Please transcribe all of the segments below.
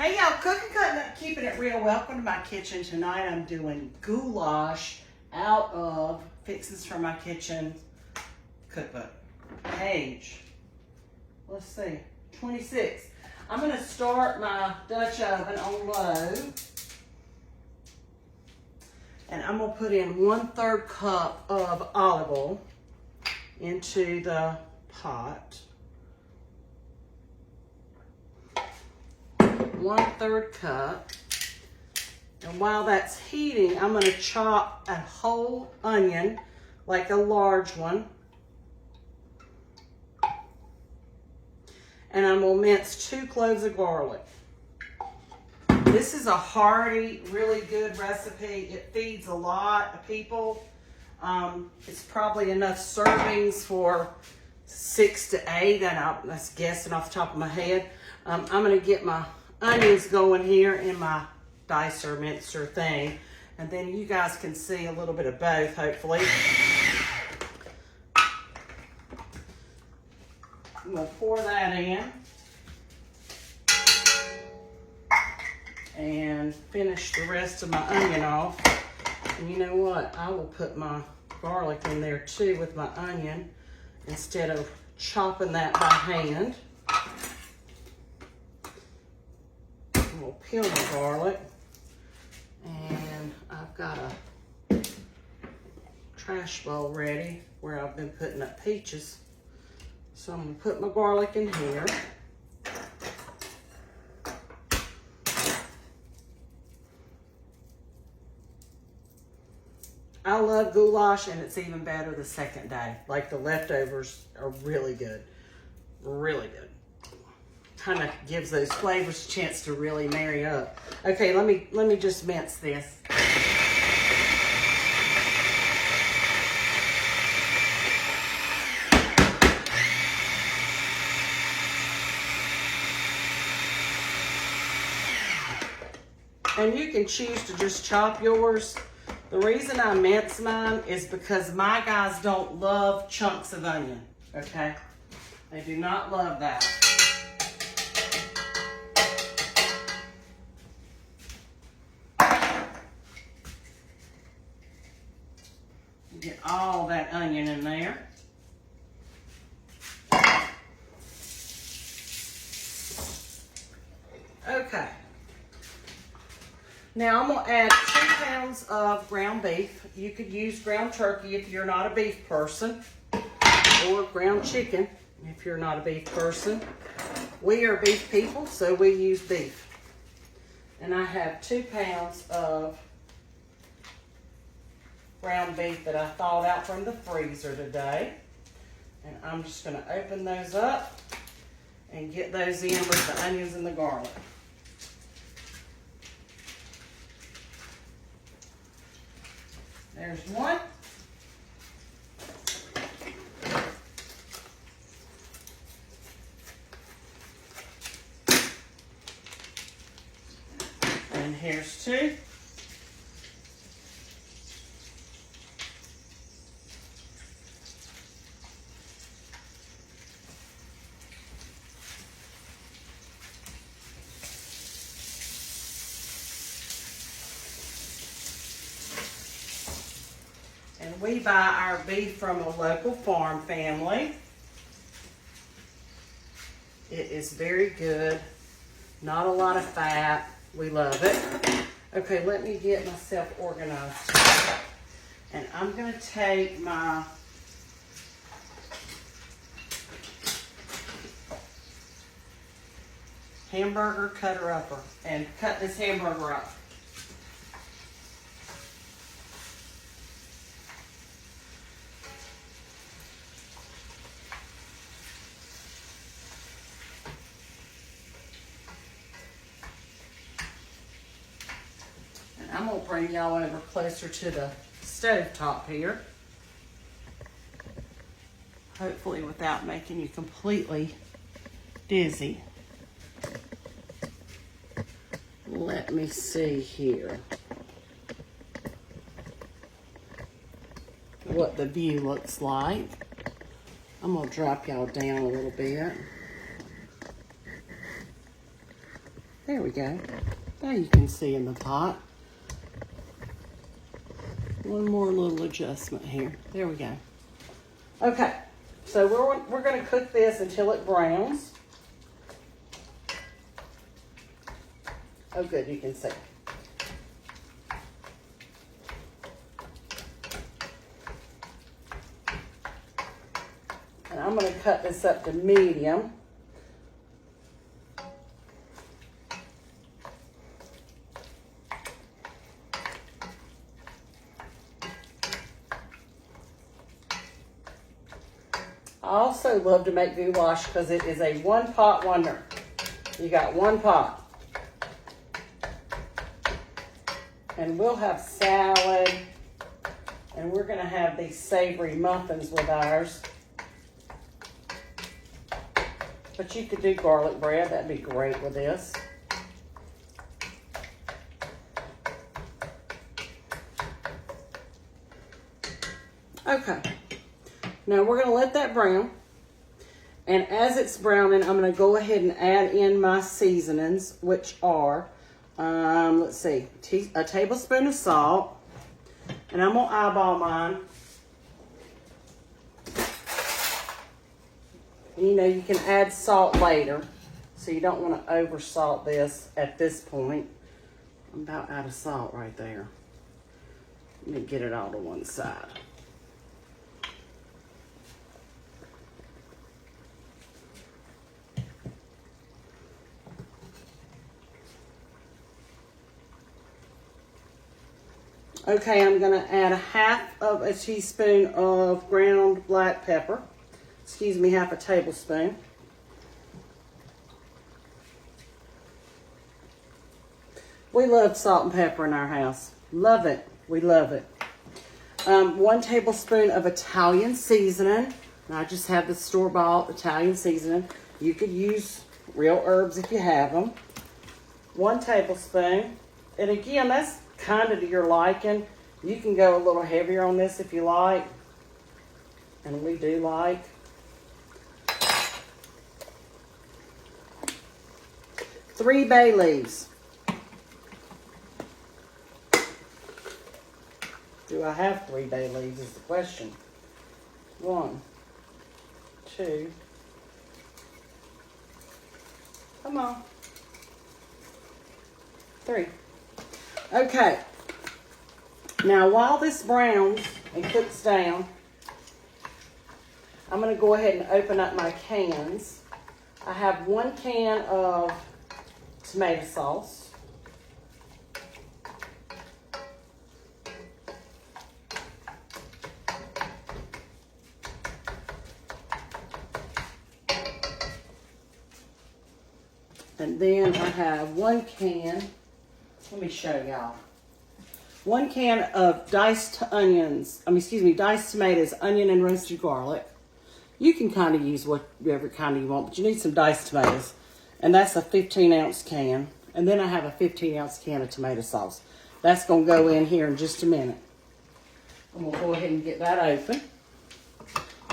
Hey y'all, cooking, cutting up, keeping it real. Welcome to my kitchen. Tonight I'm doing goulash out of Fixins for My Kitchen cookbook. Page, let's see, 26. I'm gonna start my Dutch oven on low. And I'm gonna put in 1/3 cup of olive oil into the pot. 1/3 cup. And while that's heating, I'm gonna chop a whole onion, like a large one. And I'm gonna mince 2 cloves of garlic. This is a hearty, really good recipe. It feeds a lot of people. It's probably enough servings for 6 to 8, and I'm just guessing off the top of my head. I'm gonna get my onions going here in my dicer mincer thing, and then you guys can see a little bit of both, hopefully. I'm gonna pour that in and finish the rest of my onion off. And you know what? I will put my garlic in there too with my onion instead of chopping that by hand. We'll peel the garlic, and I've got a trash bowl ready where I've been putting up peaches. So I'm gonna put my garlic in here. I love goulash, and it's even better the second day. Like, the leftovers are really good, really good. Kind of gives those flavors a chance to really marry up. Okay, let me just mince this. And you can choose to just chop yours. The reason I mince mine is because my guys don't love chunks of onion, okay? They do not love that. Get all that onion in there. Okay. Now I'm gonna add 2 pounds of ground beef. You could use ground turkey if you're not a beef person, or ground chicken if you're not a beef person. We are beef people, so we use beef. And I have 2 pounds of ground beef that I thawed out from the freezer today. And I'm just gonna open those up and get those in with the onions and the garlic. There's one. And here's 2. And we buy our beef from a local farm family. It is very good. Not a lot of fat. We love it. Okay, let me get myself organized. And I'm going to take my hamburger cutter upper and cut this hamburger up. I'm gonna bring y'all over closer to the stove top here. Hopefully without making you completely dizzy. Let me see here what the view looks like. I'm gonna drop y'all down a little bit. There we go. Now you can see in the pot. One more little adjustment here. There we go. Okay, so we're going to cook this until it browns. Oh, good, you can see. And I'm going to cut this up to medium. I also love to make goulash because it is a one-pot wonder. You got one pot. And we'll have salad. And we're going to have these savory muffins with ours. But you could do garlic bread. That'd be great with this. Okay. Now we're going to let that brown. And as it's browning, I'm going to go ahead and add in my seasonings, which are, let's see, a tablespoon of salt. And I'm going to eyeball mine. And you know, you can add salt later. So you don't want to over salt this at this point. I'm about out of salt right there. Let me get it all to one side. Okay, I'm going to add 1/2 teaspoon of ground black pepper. Excuse me, 1/2 tablespoon. We love salt and pepper in our house. Love it. We love it. 1 tablespoon of Italian seasoning. I just have the store-bought Italian seasoning. You could use real herbs if you have them. 1 tablespoon. And again, that's kind of to your liking. You can go a little heavier on this if you like. And we do like. Three bay leaves. Do I have 3 bay leaves is the question. 1, 2. Come on. 3. Okay. Now while this browns and cooks down, I'm going to go ahead and open up my cans. I have 1 can of tomato sauce. And then I have 1 can, let me show y'all. 1 can of diced diced tomatoes, onion, and roasted garlic. You can kind of use whatever kind you want, but you need some diced tomatoes. And that's a 15-ounce can. And then I have a 15-ounce can of tomato sauce. That's going to go in here in just a minute. I'm going to go ahead and get that open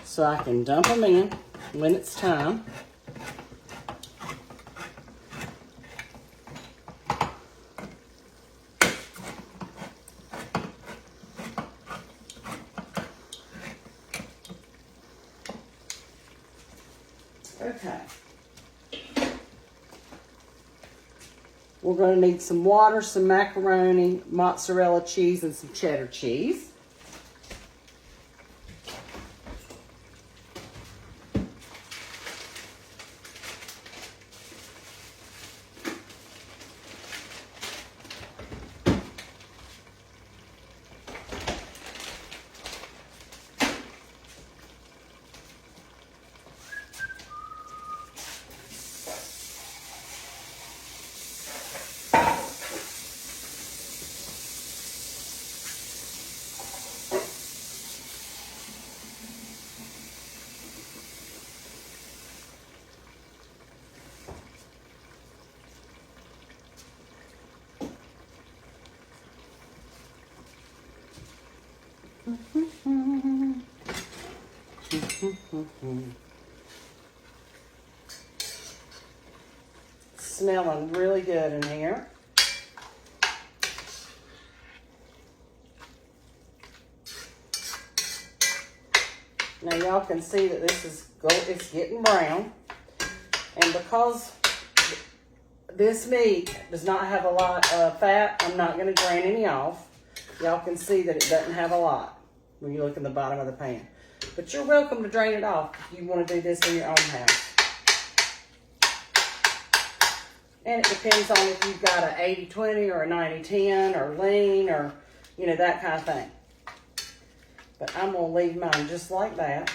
so I can dump them in when it's time. Okay. We're going to need some water, some macaroni, mozzarella cheese, and some cheddar cheese. smelling really good in here. Now y'all can see that this is it's getting brown. And because this meat does not have a lot of fat, I'm not going to drain any off. Y'all can see that it doesn't have a lot when you look in the bottom of the pan. But you're welcome to drain it off if you want to do this in your own house. And it depends on if you've got an 80-20 or a 90-10 or lean or, you know, that kind of thing. But I'm going to leave mine just like that.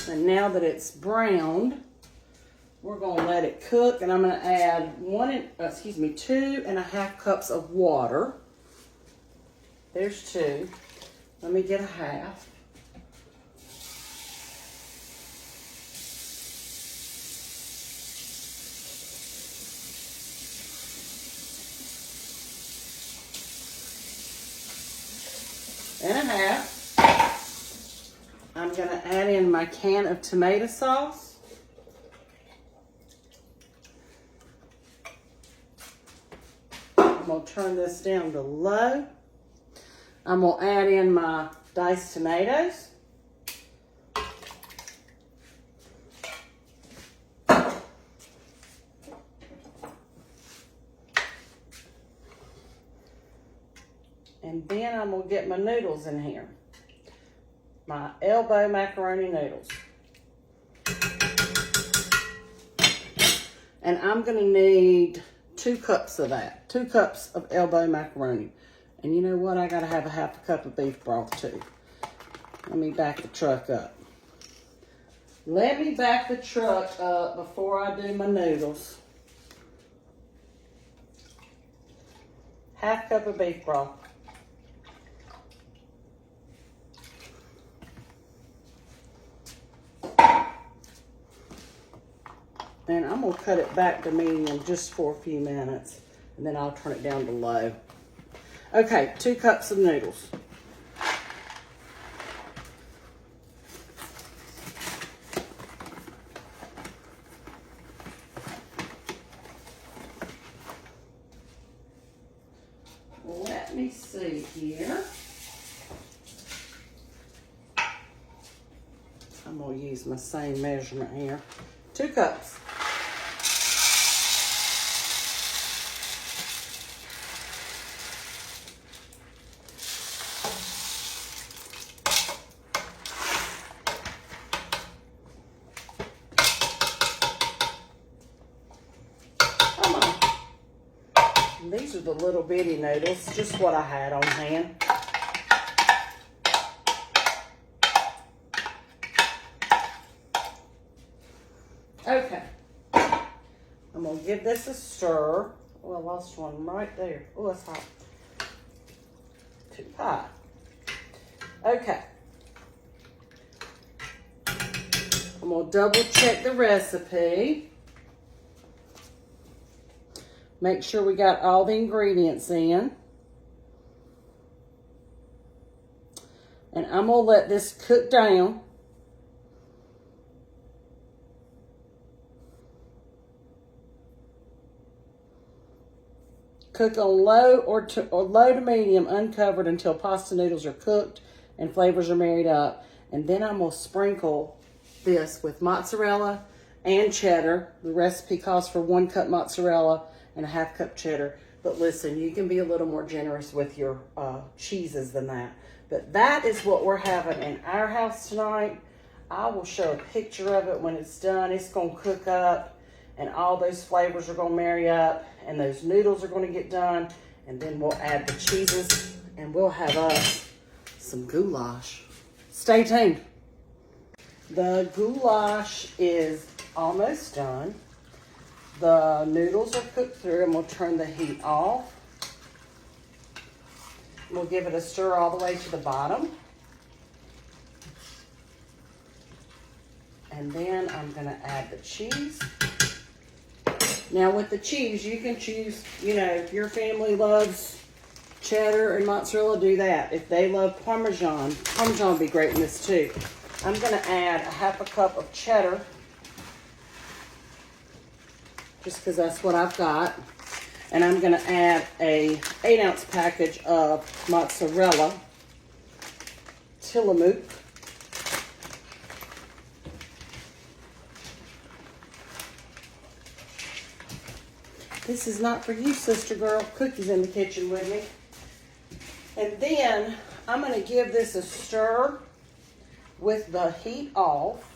And now that it's browned, we're going to let it cook, and I'm going to add 2.5 cups of water. There's 2. Let me get a half. And a half. I'm going to add in my can of tomato sauce. I'm going to turn this down to low. I'm going to add in my diced tomatoes. And then I'm going to get my noodles in here. My elbow macaroni noodles. And I'm going to need 2 cups of that. 2 cups of elbow macaroni. And you know what? I got to have a half a cup of beef broth too. Let me back the truck up. Let me back the truck up before I do my noodles. Half cup of beef broth. And I'm going to cut it back to medium just for a few minutes. And then I'll turn it down to low. Okay, 2 cups of noodles. Let me see here. I'm going to use my same measurement here. 2 cups. These are the little bitty noodles, just what I had on hand. Okay. I'm going to give this a stir. Oh, I lost one right there. Oh, it's hot. Too hot. Okay. I'm going to double check the recipe. Make sure we got all the ingredients in. And I'm going to let this cook down. Cook on low or low to medium uncovered until pasta noodles are cooked and flavors are married up. And then I'm going to sprinkle this with mozzarella and cheddar. The recipe calls for 1 cup mozzarella and a half cup cheddar. But listen, you can be a little more generous with your cheeses than that. But that is what we're having in our house tonight. I will show a picture of it when it's done. It's going to cook up and all those flavors are going to marry up and those noodles are going to get done. And then we'll add the cheeses and we'll have us some goulash. Stay tuned. The goulash is almost done. The noodles are cooked through, and we'll turn the heat off. We'll give it a stir all the way to the bottom. And then I'm going to add the cheese. Now with the cheese, you can choose, you know, if your family loves cheddar and mozzarella, do that. If they love Parmesan would be great in this too. I'm going to add a half a cup of cheddar. just because that's what I've got. And I'm gonna add a 8-ounce package of mozzarella Tillamook. This is not for you, sister girl. Cookie's in the kitchen with me. And then I'm gonna give this a stir with the heat off.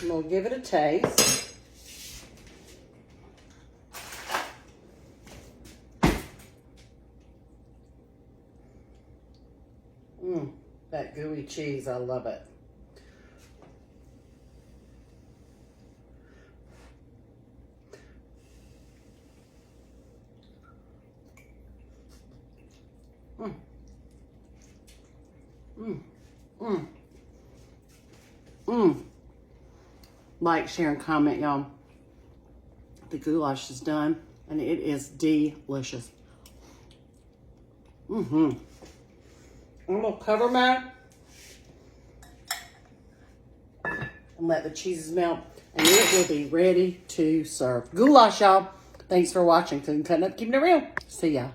And we'll give it a taste. That gooey cheese, I love it. Like, share, and comment, y'all. The goulash is done, and it is delicious. I'm gonna cover mine and let the cheeses melt, and it will be ready to serve. Goulash, y'all. Thanks for watching. Cutting up, keeping it real. See ya.